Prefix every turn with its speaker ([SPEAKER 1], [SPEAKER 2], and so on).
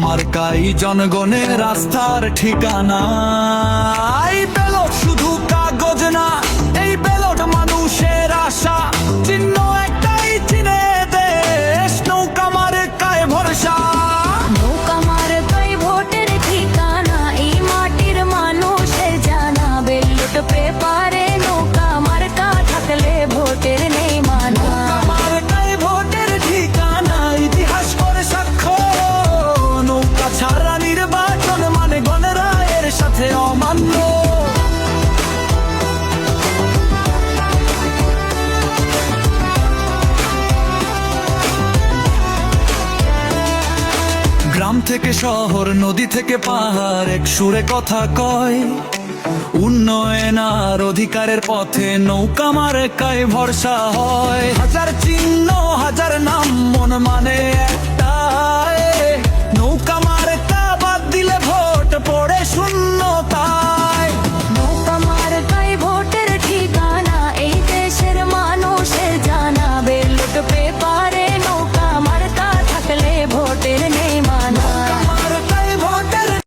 [SPEAKER 1] মার্কাই জনগণের রাস্তার ঠিকানা। এই ব্যালট শুধু কাগজ না, এই ব্যালট মানুষের আশা। চিহ্ন একটাই, চিনে দেশ, নৌকা মার্কায় ভরসা।
[SPEAKER 2] নৌকা মার্কাই ভোটের ঠিকানা, এই মাটির মানুষের জানা। ব্যালট পেপারে নৌকা মার্কা থাকলে ভোটের নেই মানা।
[SPEAKER 1] নৌকা মার্কায় ভোটের ঠিকানা, ইতিহাস করে সাক্ষ্য। নৌকা ছাড়া নির্বাচন মানে গণরায়ের সাথে অমান্য। গ্রাম থেকে শহর, নদী থেকে পাহাড়, এক সুরে কথা কয়। উন্নয়ন আর অধিকারের পথে নৌকা মার্কায় ভরসা হয়। হাজার চিহ্ন, হাজার নাম, মন মানে এক।